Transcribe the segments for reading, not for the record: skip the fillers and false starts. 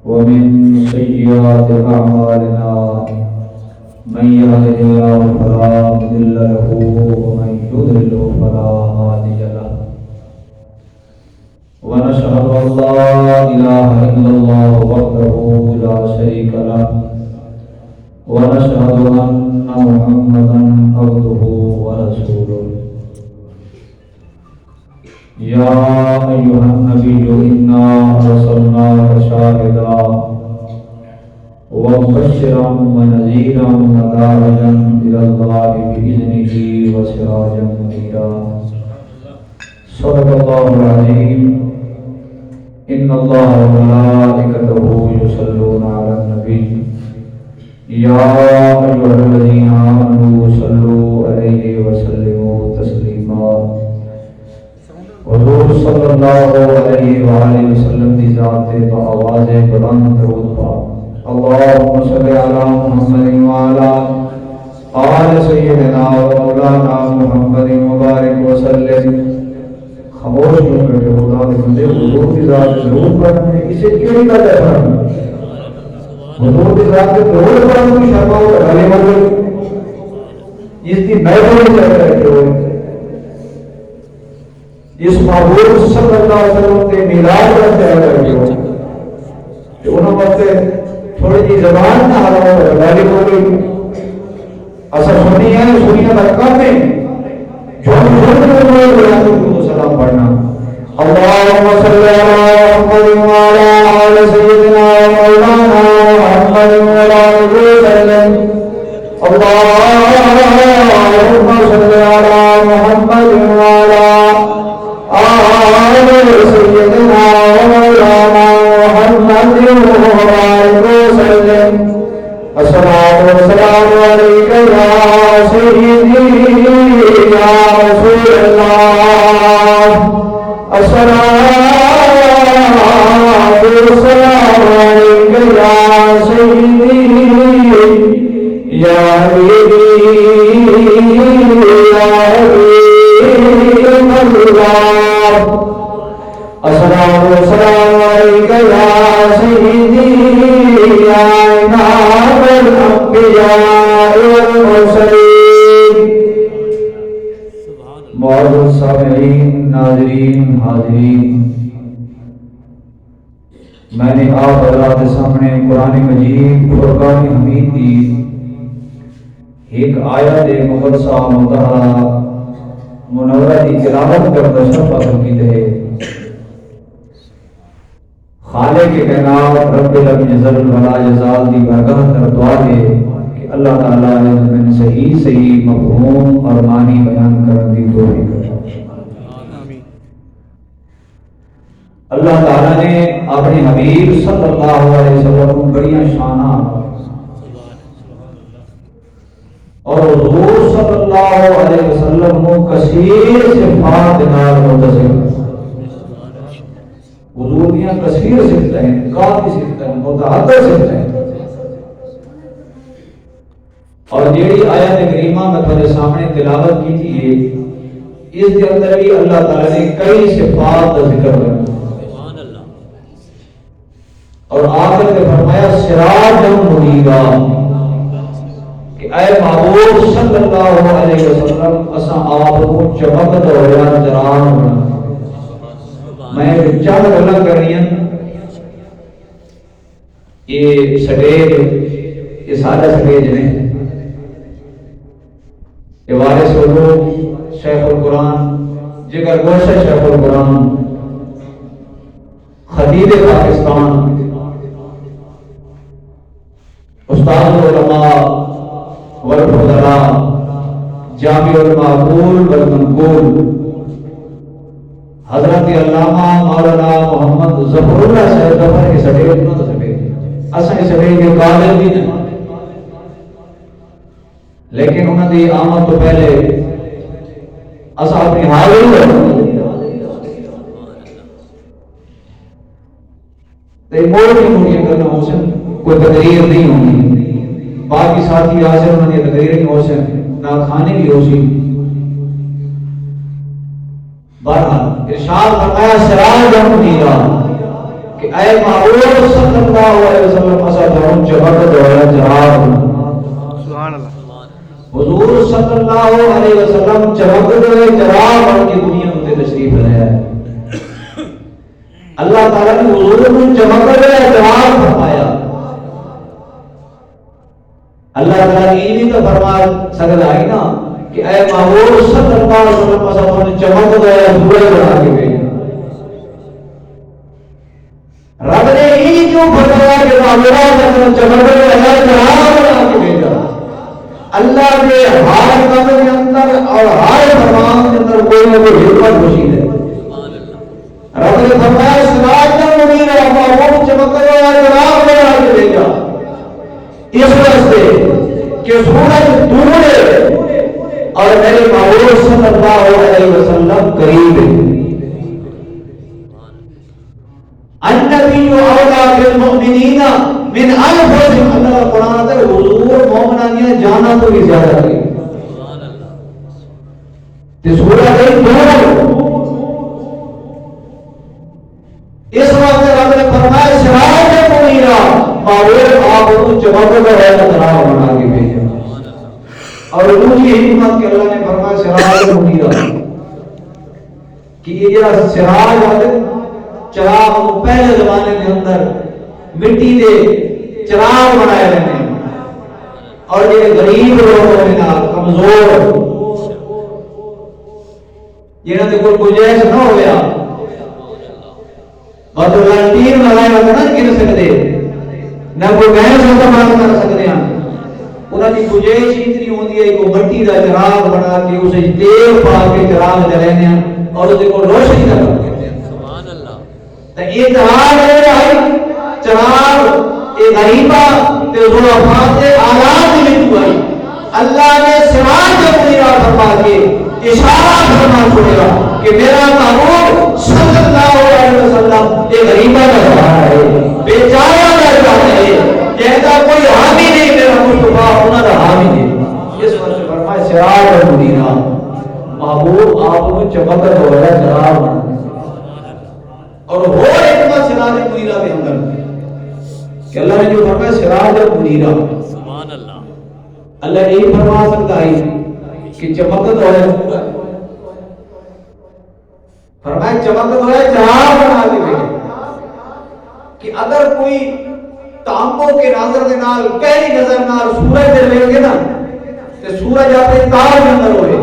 ومن سيئات أعمالنا من يهده الله فلا مضل له ومن يضلل فلا هادي له ونشهد أن لا إله إلا الله وحده لا شريك له ونشهد أن محمدا عبده ورسوله يا أيها النبي إنا أرسلناك شاهدا ومبشرا ونذيرا وداعيا إلى الله بإذنه وسراجا منيرا صدق الله العظيم إن الله وملائكته يصلون على النبي يا أيها الذين آمنوا صلوا عليه وسلموا تسليما حضور صلی اللہ علیہ وآلہ وسلم کی ذات با آواز بلند درود پاک اللہم صلی علی محمد وعلی آل سیدنا و مولانا محمد مبارک وسلم. خاموش کیوں بیٹھے خدا کے بندے حضور کی ذات ضرور پڑھنا ہے. اسے کیوں کا دیکھا حضور کی ذات کے ضرور پڑھنا کی شرما ہو رہے والے اس کی محفل چل رہے ہوئے اس محبوب صلی اللہ علیہ وسلم کے میلاد کا تیار کر کہ انہوں وقت تھوڑی جی زبان نہ حالوں پر غالب ہو گئی. اثر سنی ہے سنیہ تکر میں جو سلام پڑھنا اللہم صلی علی محمد وعلی آل سیدنا مولانا محمد وعلی وسلم اللہم صلی علی محمد وعلی آل سیدنا مولانا محمد وعلی وسلم الصلاۃ والسلام علیک یا سیدی یا رسول اللہ الصلاۃ والسلام علیک یا سیدی یا حبیبی یا حبیب اللہ الصلاۃ والسلام علیک یا سیدی یا امام الانبیاء والمرسلین. معزز سامعین ناظرین حاضرین، میں نے آپ حضرات کے سامنے قرآن مجید فرقان حمید کی ایک آیت مقدسہ مطہرہ منورہ کی تلاوت کر شرف حاصل کی ہے. خالق کائنات رب لم یزل ولا یزال دی برگاہ در دعا ہے کہ اللہ تعالیٰ نے صحیح صحیح مفہوم اور معنی بیان کرنے دی توفیق عطا فرمائے. اللہ تعالیٰ نے اپنے حبیب صلی اللہ علیہ وسلم کو بڑی شانہ اور حضور صلی اللہ علیہ وسلم کو کثیر صفات نال متصف. حضور دیاں کثیر صفتیں ہیں، کافی صفتیں، متعدد صفتیں. اور جیڑی آیت کریمہ میں تمہارے سامنے تلاوت کی تھی اس کے اندر بھی اللہ تعالیٰ نے کئی صفات کا ذکر کیا اور آخر میں فرمایا سراجا منیرا کہ اے محبوب صلی اللہ علیہ وسلم اساں آپ کو چمکتا ہوا چراغ بنا. میں چند گلاں کرنی ہیں. یہ سٹیج یہ سارا سٹیج نے یہ وارث علوم شیخ القرآن جگر گوشہ شیخ القرآن خطیب پاکستان استاد العلماء والفضلاء جامع المعقول والمنقول حضرت علامہ مولانا محمد ظفر اللہ صاحب ظفر کے سٹیج نہ تو سٹیج اساں کے سٹیج کے قابل بھی نہیں لیکن انہوں نے آمد تو پہلے اساں اپنی حاضری تے موڑی کرنا ہو سن کوئی تقریر نہیں ہونی. باقی ساتھی حاضر انہوں نے تقریر نہیں ہو سن نہ کھانے کی ہو سی. بہرحال ارشاد فرمایا سراج منیرا کہ اے محبوب صلی اللہ علیہ وسلم اسا جون چمک دوڑا جناب سبحان اللہ حضور صلی اللہ علیہ وسلم چمک دوڑے جناب بن کے دنیا میں تشریف لایا ہے اللہ تعالیٰ نے حضور کو چمک دوڑے جناب فرمایا اللہ تعالیٰ نے یہ بھی تو فرما سکتا ہے نا کہ اے محبوب صلی اللہ علیہ وسلم اسا جون چمک دوڑے سورج بنا کے بھیجا رب نے ہی کیوں فرمایا کہ معمولات چمک دوڑے جناب بنا کے بھیجا اللہ کے ہر قدم کے اندر اور ہر فرمان کے اندر کوئی نہ کوئی حکمت موجود ہے رب نے فرمایا سراج منیر محبوب چمکنے والا جناب بنا کے بھیجا اس واسطے کہ سورج دور ہے اور میرے محبوب صلی اللہ علیہ وسلم قریب ہے النبی اولا بالمؤمنین من انفسہم اللہ قرآن ہے حضور مومنانیاں جانا تو بھی زیادہ ہے تے سورج ہے دور اس وقت رب نے فرمایا سراج منیرا محبوب آپ کو چمکتا ہے جناب بنا کے بھیجا اور دوسری حکمت کہ اللہ نے فرمایا سراج منیرا کہ یہ جو سراج ہے چراغ پہلے زمانے کے اندر مٹی دے چراغ بنائے رہے اور یہ غریب لوگوں کے نال کمزور جنہاں دے کوئی گنجائش نہ ہویا اور تو لانٹین لگائے ہوئے نہ گر سکتے نہ کوئی گیس استعمال کر سکتے ہیں انہاں دی گنجائش اتنی ہوندی ہے کہ مٹی دا چراغ بنا کے اسے تیل پا کے چراغ جلانے ہیں اور اس کو روشنی نہ کرتے ہیں یہ چراغ ہے چراغ یہ غریبہ تے ضعفاء تے آلات میں ہوئی اللہ نے سراج منیرا فرما کے اشارہ فرما چھوڑا کہ میرا محبوب صلی اللہ علیہ وسلم یہ غریبہ کا سہارا ہے بیچارہ کا سہارا ہے کہتا کوئی حامی نہیں میرا مصطفیٰ انہاں دا حامی نہیں اس وقت فرمایا سراج منیرا محبوب آپ کو چمکتا ہوا جناب بنا اور وہ حکمت سراج منیرا کے اندر کہ اللہ نے جو فرمایا سراج منیرا سبحان اللہ اللہ نے یہ فرما سکتا ہے کہ چمکتا ہے فرمایا چمکتا ہے جہاں بنا کے بھیجا کہ اگر کوئی تانبوں کے نظر کے نال کہری نظر نال سورج دے لیں گے نا تو سورج اپنے تار کے اندر ہوئے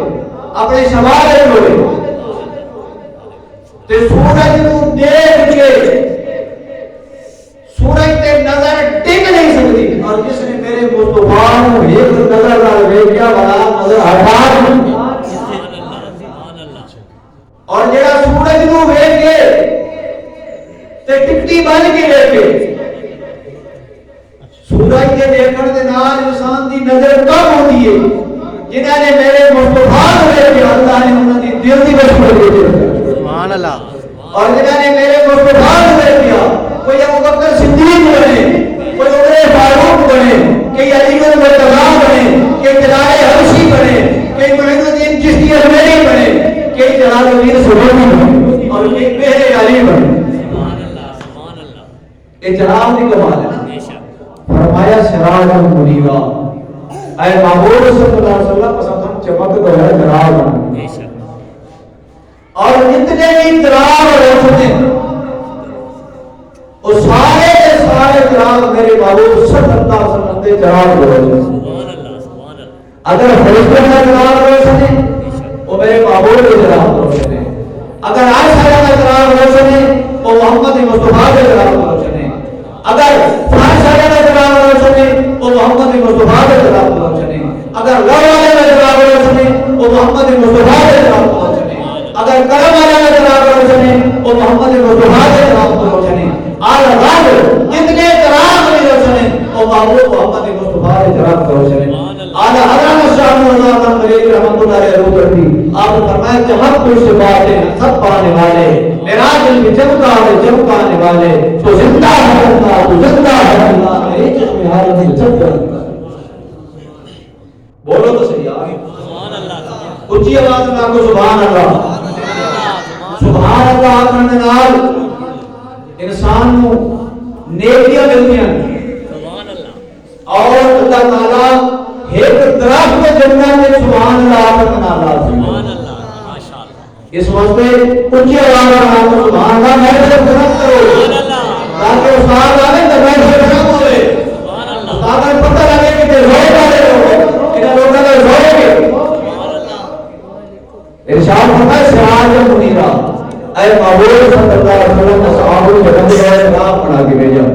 اپنے شمال میں ہوئے تے سورج کو دیکھ کے سورج تے نظر ٹک نہیں سکتی اور جس نے میرے مصطفیٰ کو ایک نظر نہ دیکھا بنا نظر ہٹا دی اور جڑا سورج کو دیکھ کے تے ٹکٹی بن کے دیکھے سورج کے دیکھنے دے نال انسان دی نظر کم ہوتی ہے جنہاں نے میرے مصطفیٰ کو دیکھا اللہ نے انہاں دی دل دی بشمول دے دی سبحان اللہ اور جنہاں نے میرے مصطفیٰ کو دیکھا کوئی ابو بکر صدیق بنے کوئی عمر فاروق بنے کوئی علی بن مرتضیٰ بنے کوئی جلال حبشی بنے کوئی معین الدین چشتی اجمیری بنے کوئی جلال الدین سبحانی بنے اور ایک میرے علی بنے سبحان اللہ یہ جناب دی کمال ہے فرمایا سراج منیرا اے محبوب صلی اللہ علیہ وسلم پسند چمک تو ہے جناب بنا اور جتنے بھی چراغ روشنے وہ سارے کے سارے چراغ میرے محبوب صلی اللہ علیہ وسلم کے چراغ روشنے اگر فرشتوں کا چراغ روشنے وہ میرے محبوب کے چراغ روشنے اگر عائشہ کا چراغ روشنے وہ محمد مصطفیٰ کے چراغ روشنے اگر فارشہ کا چراغ روشنے وہ محمد مصطفیٰ کے چراغ روشنے اگر غور والے کا چراغ روشنے وہ محمد مصطفیٰ کے چراغ روشنے اگر کرم والا کا چراغ روشنے وہ محمد مصطفیٰ کے چراغ روشنے آل رب جتنے چراغ روشنے وہ محبوب محمد مصطفیٰ کے چراغ روشنے آل حضرت شاہ اللہ مریض رحمت اللہ علیہ وسلم آپ نے فرمایا چمک تو سے باتیں سب پانے والے میرا دل بھی چمکانے والے تو زندہ ہے اللہ تو زندہ ہے اللہ میرے چشم حالت چمکا بولو تو صحیح سبحان اللہ اونچی آواز میں آپ کو سبحان اللہ سبحان اللہ کرنے نال انسان کو نیکیاں ملتی ہیں اور اللہ تعالیٰ ایک درخت جنت میں سبحان اللہ کا نام اس واسطے اونچی آواز میں سبحان اللہ میں درخت کرو تاکہ استاد آنے تو میں درخت ہوئے استاد کو پتہ لگے کہ روئے والے لوگ ان لوگوں نے روئے گے ارشاد فرمایا سراج منیرا اے محبوب صلی اللہ علیہ وسلم اصحاب کو جنت ہے راہ بنا کے بھیجا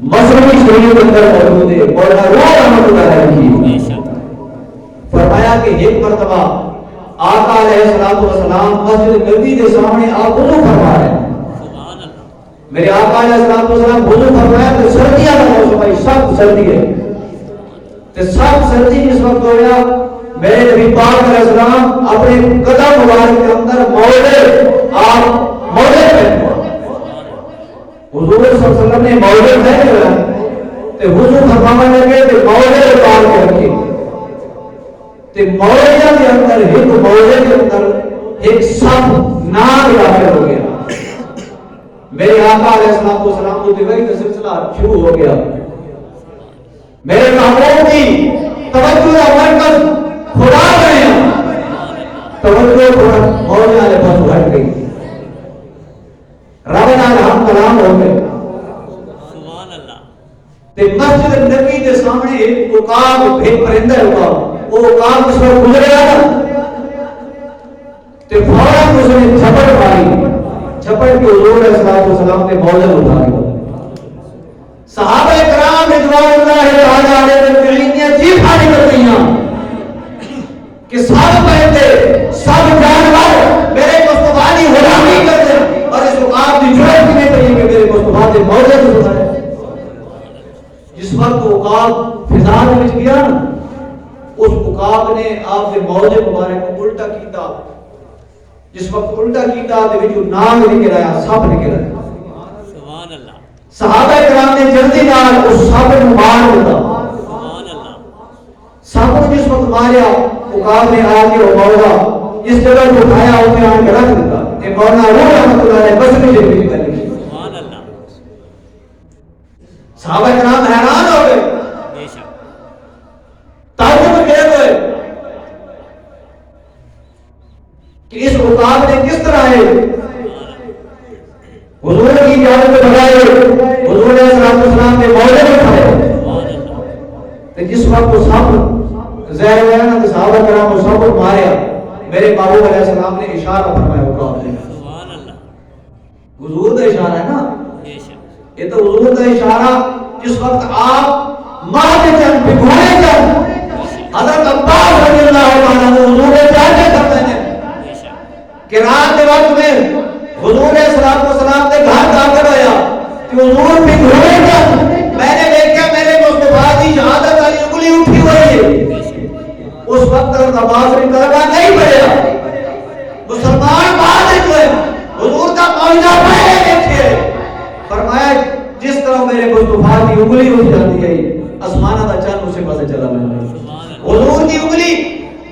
مصری شریف اندر موجود ہے مولانا روح رحمۃ اللہ علیہ کی فرمایا کہ ایک مرتبہ آقا علیہ الصلوۃ والسلام مسجد نبوی کے سامنے آپ وضو فرما رہے ہیں میرے آقا علیہ الصلوۃ والسلام وضو فرمایا تو سردیاں کا موسم ہے سخت سردی ہے تو سخت سردی اس وقت ہو گیا میرے نبی پاک علیہ السلام اپنے قدم مبارک کے اندر موضع آپ موضع پہ حضور صلی اللہ علیہ وسلم نے موضع نہیں کیا تے وضو فرمانے لگے تے موضع اتار کے رکھے تے موضع کے اندر ایک موضع کے اندر ایک سب ناگ داخل ہو گیا میرے آقا علیہ السلام کو دوائی کا سلسلہ شروع ہو گیا میرے محبوب کی توجہ مرکز خدا بنیا توجہ موضع والے پاس ہٹ گئی رب نال ہم کلام ہو گئے سبحان اللہ تے مسجد نبی کے سامنے ایک عقاب ایک پرندہ ہوا وہ عقاب اس پر گزریا تے فوراً اس نے جھپٹ ماری جھپٹ کے حضور علیہ الصلوۃ والسلام نے موضع اٹھا لیا صحابہ کرام رضوان اللہ تعالی علیہم نے جی پھاڑی کر دیا کہ سب پرندے سب جانور میرے مصطفیٰ کی غلامی کرتے ہیں اور اس عقاب کی جرأت نہیں پڑی کہ میرے مصطفیٰ کے موضع کو سنائے جس وقت عقاب فضا میں گیا نا اس عقاب نے آپ کے موضع مبارک کو الٹا کیتا جس وقت الٹا کیتا تے وچ ناگ نکل آیا سب نکل آیا سبحان اللہ صحابہ کرام نے جلدی نال اس سب کو مار دیا سبحان اللہ سب کو جس وقت ماریا عقاب نے آ کے وہ موضع اس جگہ کو اٹھایا اس نے آن کے رکھ دیا کہ مولانا روح رحمۃ اللہ علیہ بصری سے بھی کر لی سبحان اللہ صحابہ کرام حیران ہو گئے بے شک تعجب میں گئے ہوئے کہ اس عقاب نے کس طرح ہے حضور کی اجازت کے بغیر حضور علیہ السلام نے موضع اٹھایا تو جس وقت وہ سب زہر ہوا نا تو صحابہ کرام وہ سب کو ماریا میرے محبوب علیہ السلام نے اشارہ فرمایا عقاب نے سبحان اللہ حضور کا اشارہ ہے نا یہ تو حضور کا اشارہ جس وقت آپ مارتے چند بھگونے چند حضرت عباس رضی اللہ عنہ حضور کے چاہتے کرتے ہیں کہ رات کے وقت میں حضور علیہ السلام نے گھر داخل ہویا کہ حضور بھگونے چند میں نے دیکھا میرے مصطفیٰ کی شہادت والی انگلی اٹھی ہوئی ہے اس وقت نماز میں کلمہ نہیں پڑھا مسلمان بعد ہوئے حضور کا معجزہ پہلے دیکھے فرمایا جس طرح میرے مصطفیٰ کی انگلی اٹھ جاتی ہے آسمانہ دا چاند اسے پاسے چلا گیا حضور کی انگلی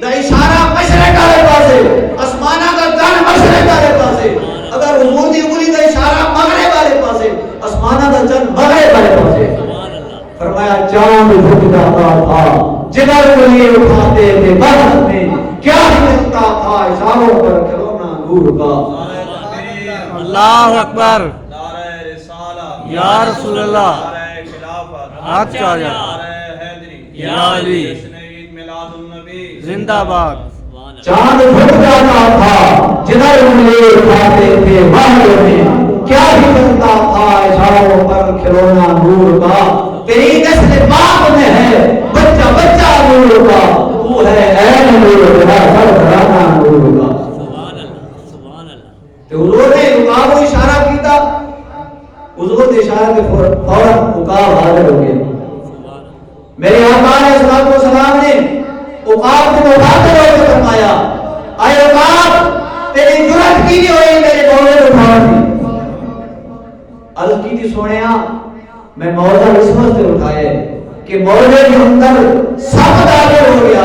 دا اشارہ مشرق والے پاسے آسمانہ دا چاند مشرق والے پاسے اگر حضور کی انگلی دا اشارہ مغرب والے پاسے آسمانہ دا چاند مغرب والے پاسے فرمایا چاند جھک جاتا تھا جدھر انگلی اٹھاتے تھے بہت میں کیا ملتا تھا اشاروں پر کرونا نور کا اللہ اکبر یا رسول اللہ ہاتھ چاہیا یا علی زندہ باد چاند جھک جاتا تھا جدھر انگلی اٹھاتے تھے بہت میں کیا ملتا تھا اشاروں پر کرونا نور کا تیری نسل باپ میں ہے بچہ بچہ نور کا تو ہے عین نور کا ہر گھرانا نور کا سبحان اللہ سبحان اللہ تو حضور نے عقاب کو اشارہ کیتا حضور نے اشارہ کے فوراً عقاب حاضر ہو گیا میرے آقا علیہ الصلوۃ والسلام نے عقاب کو مخاطب ہو کے فرمایا اے عقاب تیری جرأت کی نہیں ہوئی میرے موضع کو اٹھانے کی عرض کی تھی سونیا میں موضع اس وقت سے اٹھائے کہ موضع کے اندر سب داخل ہو گیا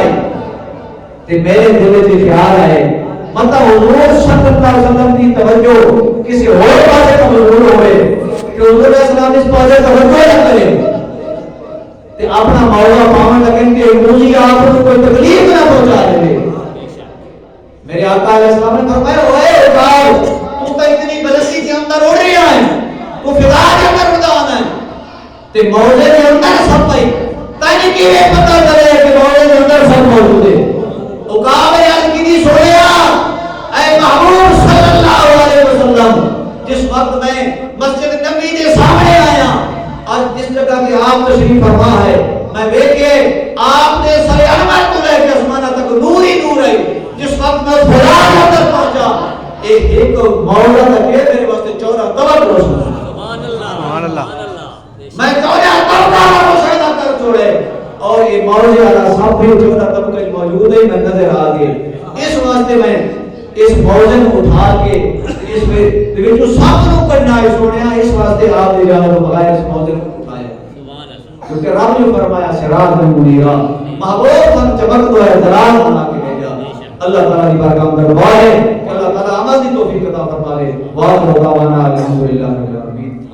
تے میرے دل سے خیال آئے مطلب حضور صلی اللہ علیہ وسلم کی توجہ کسی اور پاسے کو مضبوط ہوئے کہ حضور علیہ السلام اس پاسے توجہ نہ کرے تے اپنا مولا پاون لگن کہ موجی آپ کو کوئی تکلیف نہ پہنچا دے. میرے آقا علیہ السلام نے فرمایا اوے اٹھاؤ تو اتنی بلندی کے اندر اڑ رہا ہے تو فضا کے اندر اڑانا ہے تے موضع کے اندر سب پئی تاکہ کیویں پتہ چلے کہ موضع کے اندر سب موجود ہے. تو کعب نے عرض کی سنیا اے محبوب صلی اللہ علیہ وسلم جس وقت میں مسجد نبی کے سامنے آیا اور جس جگہ کہ آپ تشریف فرما ہے میں دیکھے آپ نے سر انور کو لے کے آسمانہ تک نور ہی نور ہے. جس وقت میں خدا کے اندر پہنچا ایک مولا تک میرے واسطے 14 طبق روشن. سبحان اللہ. میں 14 طبق کا مشاہدہ کر چھوڑے اور یہ موضوع والا سب بھی 14 طبق موجود ہے میں نظر آ گئے. اس واسطے میں اس موضوع کو اٹھا کے اس میں جو سب کو کرنا ہے سنیا اس واسطے آپ نے جہاں بغیر اس موضوع کو اٹھایا کیونکہ رب نے فرمایا سراج منیرا محبوب ہم چمک دو ہے دلال بنا کے بھیجا. اللہ تعالیٰ کی بارگاہ میں دعا ہے کہ اللہ تعالیٰ عمل کی توفیق عطا فرمائے. واہ دعوانا الحمدللہ رب العالمین.